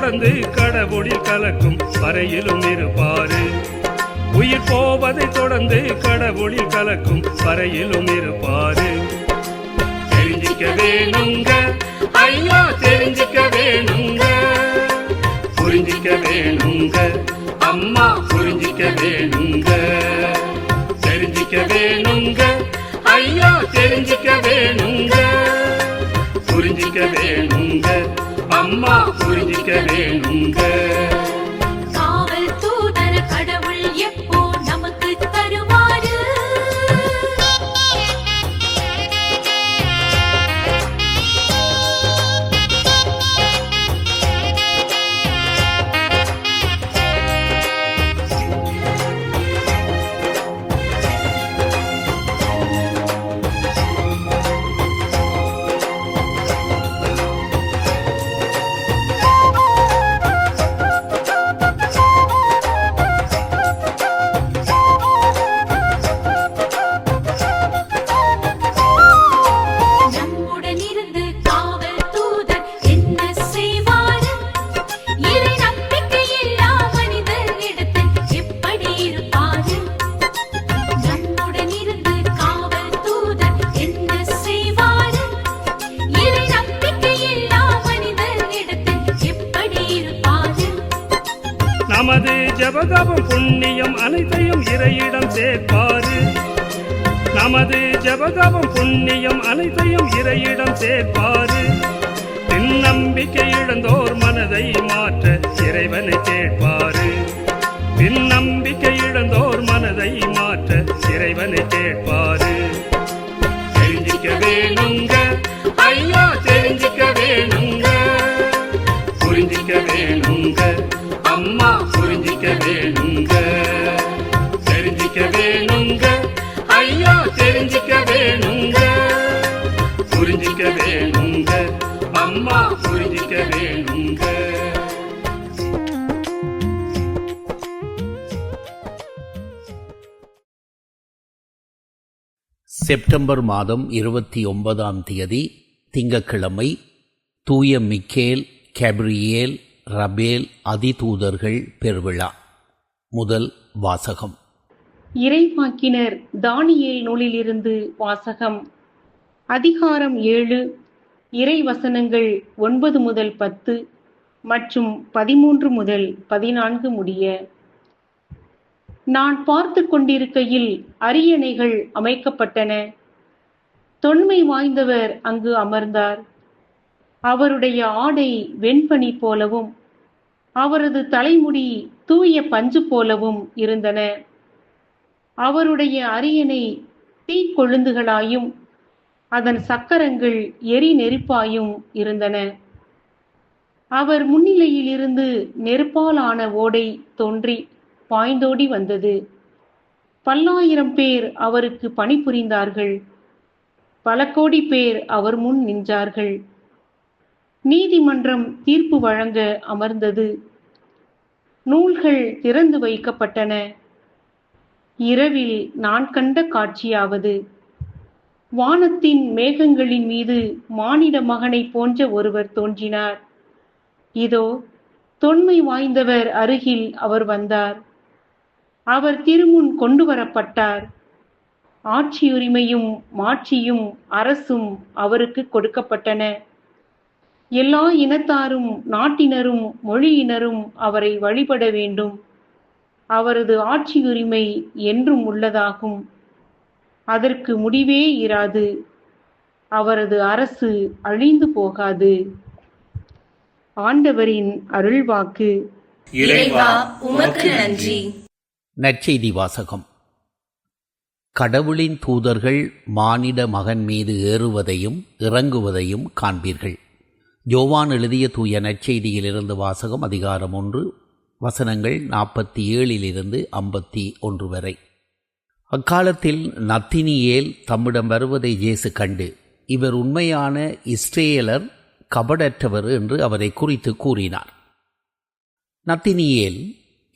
தொடர்ந்து கடவுளில் கலக்கும் வரையிலும் இருப்பாரு. உயிர் போவதை தொடர்ந்து கடவுளில் கலக்கும் வரையிலும் இருப்பாரு. தெரிஞ்சிக்க வேணுங்க ஐயா, தெரிஞ்சிக்க வேணுங்க, புரிஞ்சிக்க வேணுங்க அம்மா, புரிஞ்சிக்க வேணுங்க. தெரிஞ்சிக்க வேணுங்க ஐயா, தெரிஞ்சிக்க வேணுங்க, புரிஞ்சிக்க வேணுங்க அம்மா, புரிஞ்சிக்க வேணுங்க. காவல் தூதர் கடவுள் எப்போ நமக்கு தருவாரு? நமது ஜபதபம் புண்ணியம் அனைத்தையும் இறையிடம் சேர்ப்பாரு. நமது ஜபதபம் புண்ணியம் அனைத்தையும் இறையிடம் சேர்ப்பாரு. பின்னம்பிக்கை இழந்தோர் மனதை மாற்ற இறைவனை கேட்பாரு. பின்னம்பிக்கை இழந்தோர் மனதை மாற்ற இறைவனை கேட்பாரு. தெரிஞ்சிக்க வேணுங்க ஐயா, தெரிஞ்சிக்க வேணுங்க, புரிஞ்சிக்க வேணுங்க அம்மா, புரிஞ்சிக்க வேணுங்க. தெரிஞ்சிக்க வேணுங்க ஐயா, தெரிஞ்சிக்க வேணுங்க, புரிஞ்சிக்க வேணுங்க அம்மா, புரிஞ்சிக்க வேணுங்க. செப்டம்பர் மாதம் 29 திங்கட்கிழமை. தூய மிக்கேல், கேப்ரியேல், ரபேல் அதிதூதர்கள் பெருவிழா. முதல் வாசகம். இறைவாக்கினர் தானியேல் நூலிலிருந்து வாசகம். அதிகாரம் 7, இறை வசனங்கள் 9 முதல் 10 மற்றும் 13 முதல் 14 முடிய. நான் பார்த்து கொண்டிருக்கையில் அரியணைகள் அமைக்கப்பட்டன. தொன்மை வாய்ந்தவர் அங்கு அமர்ந்தார். அவருடைய ஆடை வெண்பனி போலவும் அவரது தலைமுடி தூய பஞ்சு போலவும் இருந்தன. அவருடைய அரியணை தீக்கொழுந்துகளாயும் அதன் சக்கரங்கள் எரி நெருப்பாயும் இருந்தன. அவர் முன்னிலையில் இருந்து நெருப்பாலான ஓடை தோன்றி பாய்ந்தோடி வந்தது. 10,000 பேர் அவருக்கு பணிபுரிந்தார்கள். பல கோடி பேர் அவர் முன் நின்றார்கள். நீதிமன்றம் தீர்ப்பு வழங்க அமர்ந்தது. நூல்கள் திறந்து வைக்கப்பட்டன. இரவில் நான் கண்ட காட்சியாவது, வானத்தின் மேகங்களின் மீது மானிட மகனை போன்ற ஒருவர் தோன்றினார். இதோ தொன்மை வாய்ந்தவர் அருகில் அவர் வந்தார். அவர் திருமுன் கொண்டு வரப்பட்டார். ஆட்சியுரிமையும் மாட்சியும் அரசும் அவருக்கு கொடுக்கப்பட்டன. எல்லா இனத்தாரும் நாட்டினரும் மொழியினரும் அவரை வழிபட வேண்டும். அவரது ஆட்சியுரிமை என்றும் உள்ளதாகும். அதற்கு முடிவே இராது. அவரது அரசு அழிந்து போகாது. ஆண்டவரின் அருள்வாக்கு. இறைவா உமக்கு நன்றி. நற்செய்தி வாசகம். கடவுளின் தூதர்கள் மானிட மகன் மீது ஏறுவதையும் இறங்குவதையும் காண்பீர்கள். யோவான் எழுதிய தூய நற்செய்தியிலிருந்து வாசகம். அதிகாரம் 1, வசனங்கள் 47 51 வரை. அக்காலத்தில் நத்தினியேல் தம்மிடம் வருவதை இயேசு கண்டு, இவர் உண்மையான இஸ்ரேலர், கபடற்றவர் என்று அவரை குறித்து கூறினார். நத்தினியேல்,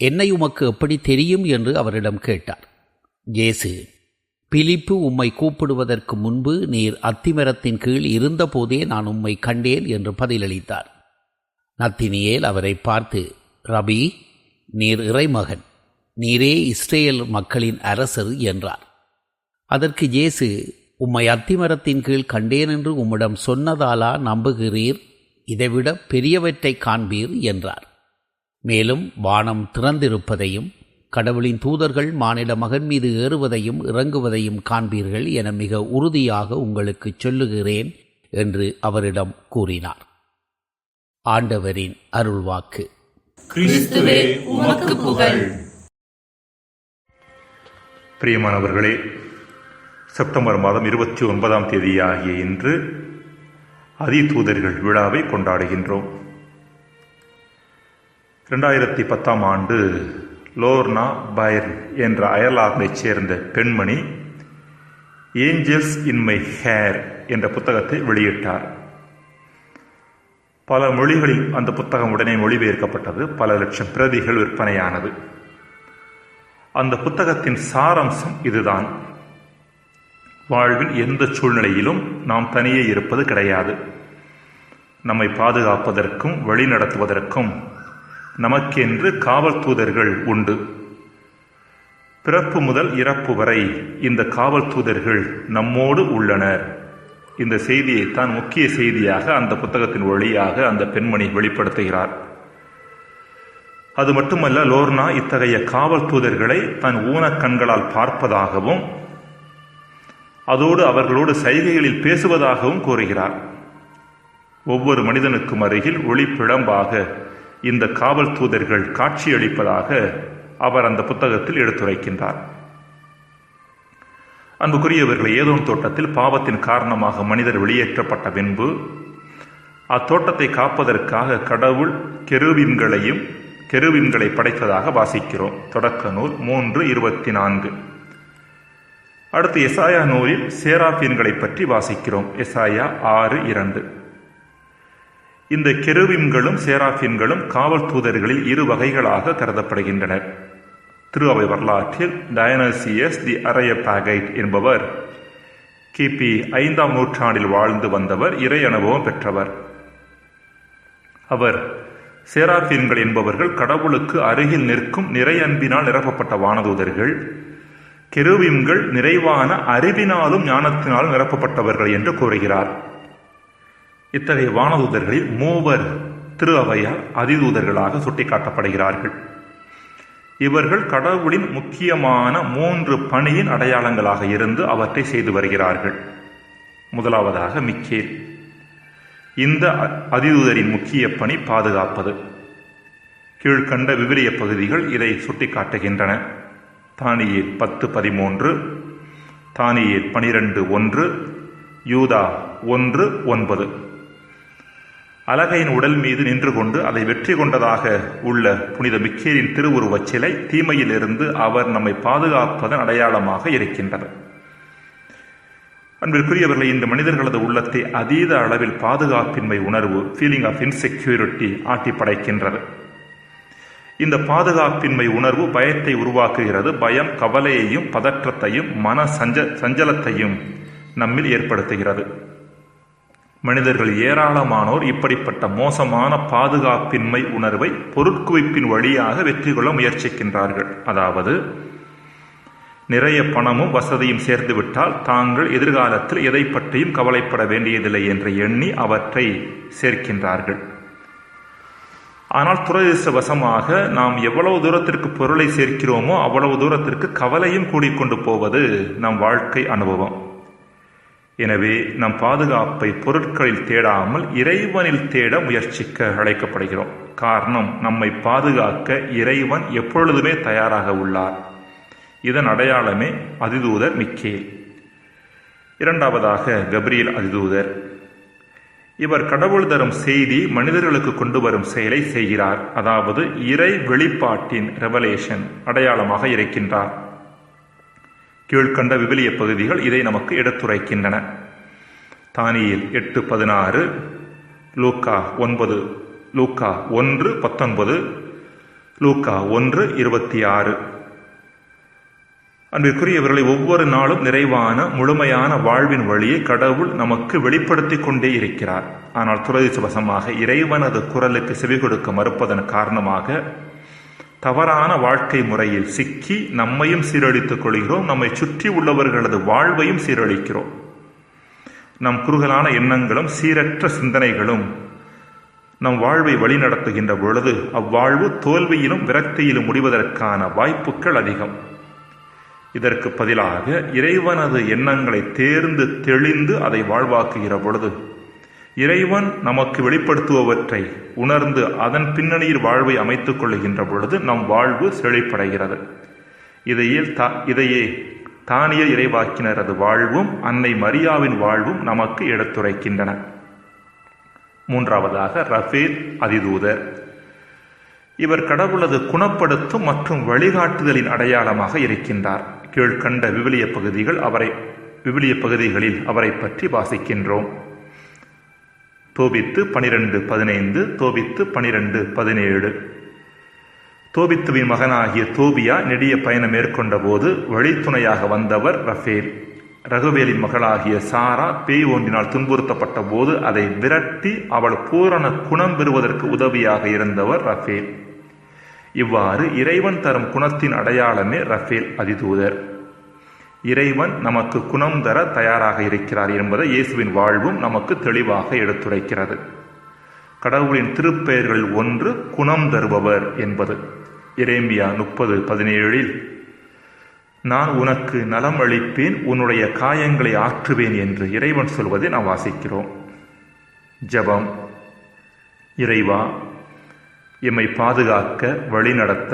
என்னை உமக்கு எப்படி தெரியும் என்று அவரிடம் கேட்டார். இயேசு, பிலிப்பு உம்மை கூப்பிடுவதற்கு முன்பு நீர் அத்திமரத்தின் கீழ் இருந்தபோதே நான் உம்மை கண்டேன் என்று பதிலளித்தார். நத்தினியேல் அவரை பார்த்து, ரபி, நீர் இறைமகன், நீரே இஸ்ரேல் மக்களின் அரசர் என்றார். அதற்கு இயேசு, உம்மை அத்திமரத்தின் கீழ் கண்டேன் என்று உம்மிடம் சொன்னதாலா நம்புகிறீர்? இதைவிட பெரியவற்றை காண்பீர் என்றார். மேலும் வானம் திறந்திருப்பதையும் கடவுளின் தூதர்கள் மானிட மகன் மீது ஏறுவதையும் இறங்குவதையும் காண்பீர்கள் என மிக உறுதியாக உங்களுக்கு சொல்லுகிறேன் என்று அவரிடம் கூறினார். ஆண்டவரின் அருள்வாக்கு. கிறிஸ்துவே உமக்கு புகழ். பிரியமானவர்களே, செப்டம்பர் மாதம் 29ஆம் தேதியாகிய இன்று அதிதூதர்கள் விழாவை கொண்டாடுகின்றோம். 2010ஆம் ஆண்டு லோர்னா பைர்ன் என்ற அயர்லாந்தைச் சேர்ந்த பெண்மணி ஏஞ்சல்ஸ் இன் மை ஹேர் என்ற புத்தகத்தை வெளியிட்டார். பல மொழிகளில் அந்த புத்தகம் உடனே மொழிபெயர்க்கப்பட்டது. பல லட்சம் பிரதிகள் விற்பனையானது. அந்த புத்தகத்தின் சாராம்சம் இதுதான்: வாழ்வின் எந்த சூழ்நிலையிலும் நாம் தனியே இருப்பது கிடையாது. நம்மை பாதுகாப்பதற்கும் வழிநடத்துவதற்கும் நமக்கென்று காவல் தூதர்கள் உண்டு. பிறப்பு முதல் இறப்பு வரை இந்த காவல் தூதர்கள் நம்மோடு உள்ளனர். இந்த செய்தியைத்தான் முக்கிய செய்தியாக அந்த புத்தகத்தின் வழியாக அந்த பெண்மணி வெளிப்படுத்துகிறார். அது மட்டுமல்ல, லோர்னா இத்தகைய காவல் தூதர்களை தன் ஊனக் கண்களால் பார்ப்பதாகவும் அதோடு அவர்களோடு சைகைகளில் பேசுவதாகவும் கூறுகிறார். ஒவ்வொரு மனிதனுக்கும் அருகில் ஒளிப்பிழம்பாக இந்த காவல் தூதர்கள் காட்சியளிப்பதாக அவர் அந்த புத்தகத்தில் எடுத்துரைக்கின்றார். அன்புக்குரியவர்கள், ஏதோம் தோட்டத்தில் பாவத்தின் காரணமாக மனிதர் வெளியேற்றப்பட்ட பின்பு அத்தோட்டத்தை காப்பதற்காக கடவுள் கெருவின்களை படைத்ததாக வாசிக்கிறோம். தொடக்க நூல் 3:24. அடுத்து எசாயா நூலில் சேராபீன்களை பற்றி வாசிக்கிறோம். எசாயா 6:2. இந்த கெருவின்களும் சேராபீன்களும் காவல் தூதர்களில் இரு வகைகளாக கருதப்படுகின்றனர். திரு அவை வரலாற்றில் டயனசியஸ் தி அரையபாகைட் என்பவர் கிபி 5ஆம் நூற்றாண்டில் வாழ்ந்து வந்தவர். இறை அனுபவம் பெற்றவர். அவர் சேராபீன்கள் என்பவர்கள் கடவுளுக்கு அருகில் நிற்கும் நிறை அன்பினால் நிரப்பப்பட்ட வானதூதர்கள், கெருவின்கள் நிறைவான அறிவினாலும் ஞானத்தினாலும் நிரப்பப்பட்டவர்கள் என்று கூறுகிறார். இத்தகைய வானதூதர்களில் மூவர் திரு அவையால் அதிதூதர்களாக சுட்டிக்காட்டப்படுகிறார்கள். இவர்கள் கடவுளின் முக்கியமான 3 பணியின் அடையாளங்களாக இருந்து அவற்றை செய்து வருகிறார்கள். முதலாவதாக மிக்கேல். இந்த அதிதூதரின் முக்கிய பணி பாதுகாப்பது. கீழ்கண்ட விவிலிய பகுதிகள் இதை சுட்டிக்காட்டுகின்றன. தானியேல் 10:13, தானியேல் 12:1, யூதா 1:9. அலகையின் உடல் மீது நின்று கொண்டு அதை வெற்றி கொண்டதாக உள்ள புனித மிக்கேலின் திருவுருவச் சிலை தீமையிலிருந்து அவர் நம்மை பாதுகாப்பதன் அடையாளமாக இருக்கின்றது. அன்பிற்குரியவர்களை, இந்த மனிதர்களது உள்ளத்தை அதீத அளவில் பாதுகாப்பின்மை உணர்வு, ஃபீலிங் ஆஃப் இன்செக்யூரிட்டி ஆட்டி படைக்கின்றது. இந்த பாதுகாப்பின்மை உணர்வு பயத்தை உருவாக்குகிறது. பயம் கவலையையும் பதற்றத்தையும் மன சஞ்சலத்தையும் நம்மில் ஏற்படுத்துகிறது. மனிதர்கள் ஏராளமானோர் இப்படிப்பட்ட மோசமான பாதுகாப்பின்மை உணர்வை பொருட்குவிப்பின் வழியாக வெற்றி கொள்ள முயற்சிக்கின்றார்கள். அதாவது, நிறைய பணமும் வசதியும் சேர்ந்துவிட்டால் தாங்கள் எதிர்காலத்தில் எதை பற்றியும் கவலைப்பட வேண்டியதில்லை என்று எண்ணி அவற்றை சேர்க்கின்றார்கள். ஆனால் துரதிர்ஷ்டவசமாக நாம் எவ்வளவு தூரத்திற்கு பொருளை சேர்க்கிறோமோ அவ்வளவு தூரத்திற்கு கவலையும் கூடிக்கொண்டு போவது நம் வாழ்க்கை அனுபவம். எனவே நம் பாதுகாப்பை பொருட்களில் தேடாமல் இறைவனில் தேட முயற்சிக்க அழைக்கப்படுகிறோம். காரணம், நம்மை பாதுகாக்க இறைவன் எப்பொழுதுமே தயாராக உள்ளார். இதன் அடையாளமே அதிதூதர் மிக்கேல். இரண்டாவதாக கப்ரியேல் அதிதூதர். இவர் கடவுள் தரும் செய்தி மனிதர்களுக்கு கொண்டு வரும் செயலை செய்கிறார். அதாவது இறை வெளிப்பாட்டின் ரெவலேஷன் அடையாளமாக இருக்கின்றார். கீழ்கண்ட விவிலிய பகுதிகள் இதை நமக்கு எடுத்துரைக்கின்றன. தானியேல் 8:16, லூக்கா 1:19, லூக்கா 1:26. அன்பிற்குரியவர்களை, ஒவ்வொரு நாளும் நிறைவான முழுமையான வாழ்வின் வழியை கடவுள் நமக்கு வெளிப்படுத்தி கொண்டே இருக்கிறார். ஆனால் துரதிர்ஷ்டவசமாக இறைவனது குரலுக்கு செவி கொடுக்க மறுப்பதன் காரணமாக தவறான வாழ்க்கை முறையில் சிக்கி நம்மையும் சீரழித்துக் கொள்கிறோம், நம்மை சுற்றி உள்ளவர்களது வாழ்வையும் சீரழிக்கிறோம். நம் குறுகலான எண்ணங்களும் சீரற்ற சிந்தனைகளும் நம் வாழ்வை வழிநடத்துகின்ற பொழுது அவ்வாழ்வு தோல்வியிலும் விரக்தியிலும் முடிவதற்கான வாய்ப்புகள் அதிகம். இதற்கு பதிலாக இறைவனது எண்ணங்களை தேர்ந்து தெளிந்து அதை வாழ்வாக்குகிற பொழுது, இறைவன் நமக்கு வெளிப்படுத்துபவற்றை உணர்ந்து அதன் பின்னணியில் வாழ்வை அமைத்துக் கொள்ளுகின்ற பொழுது நம் வாழ்வு செழிப்படைகிறது. இதையே தானிய இறைவாக்கினரது வாழ்வும் அன்னை மரியாவின் வாழ்வும் நமக்கு எடுத்துரைக்கின்றன. மூன்றாவதாக ரஃபேல் அதிதூதர். இவர் கடவுளது குணப்படுத்தும் மற்றும் வழிகாட்டுதலின் அடையாளமாக இருக்கின்றார். கீழ்கண்ட விவிலிய பகுதிகளில் அவரை பற்றி வாசிக்கின்றோம். தோபித்து 12:15, தோபித்து 12:17. தோபித்துவின் மகனாகிய தோபியா நெடிய பயணம் மேற்கொண்ட போது வழித்துணையாக வந்தவர் ரஃபேல். ரகுவேலின் மகளாகிய சாரா பேய் ஒன்றினால் துன்புறுத்தப்பட்ட போது அதை விரட்டி அவள் பூரண குணம் பெறுவதற்கு உதவியாக இருந்தவர் ரஃபேல். இவ்வாறு இறைவன் தரும் குணத்தின் அடையாளமே ரஃபேல் அதிதூதர். இறைவன் நமக்கு குணம் தர தயாராக இருக்கிறார் என்பதை இயேசுவின் வாழ்வும் நமக்கு தெளிவாக எடுத்துரைக்கிறது. கடவுளின் திருப்பெயர்களில் ஒன்று குணம் தருபவர் என்பது. எரேமியா 30:17 நான் உனக்கு நலம் அளிப்பேன், உன்னுடைய காயங்களை ஆற்றுவேன் என்று இறைவன் சொல்வதை நாம் வாசிக்கிறோம். ஜெபம். இறைவா, எம்மை பாதுகாக்க வழிநடத்த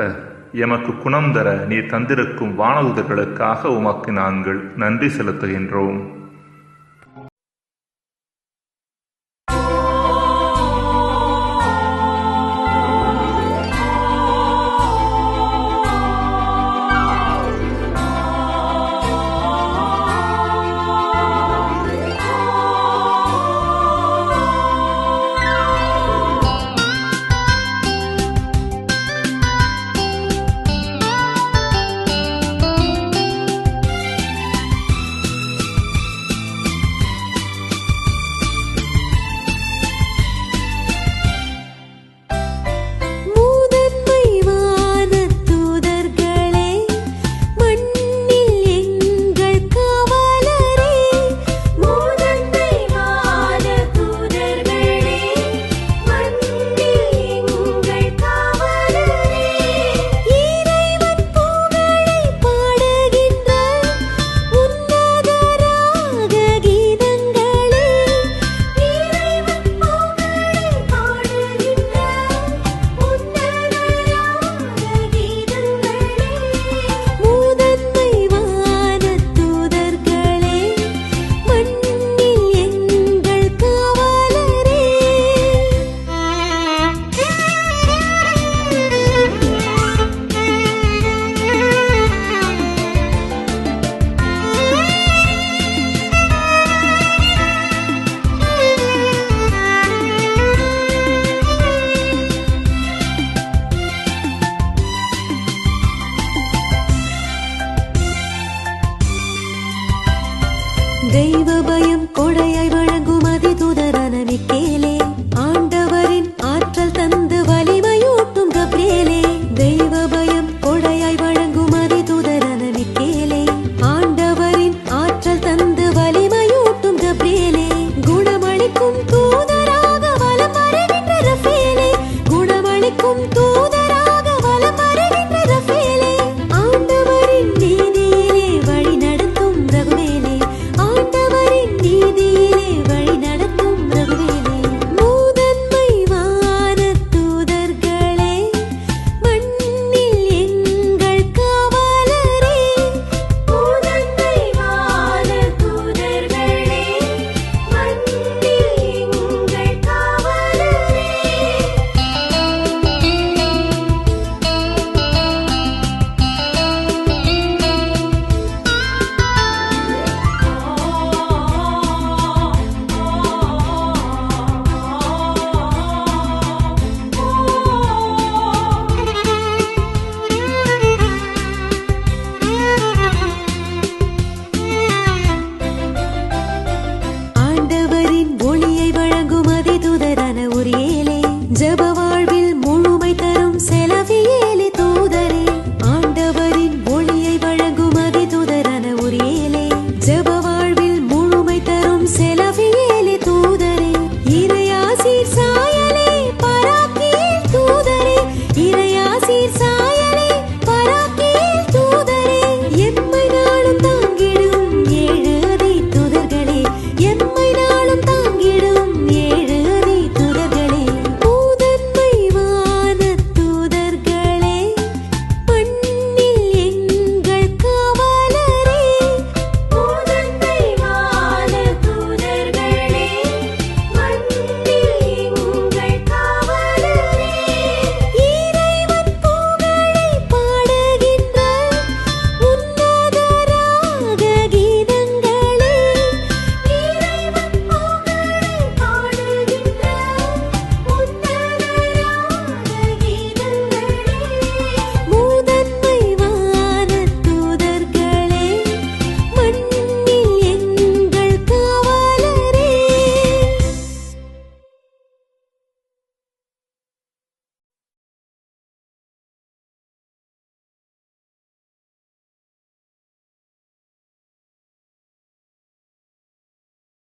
எமக்கு குணம் தர நீர் தந்திருக்கும் வானதூதர்களுக்காக உமக்கு நாங்கள் நன்றி செலுத்துகின்றோம்.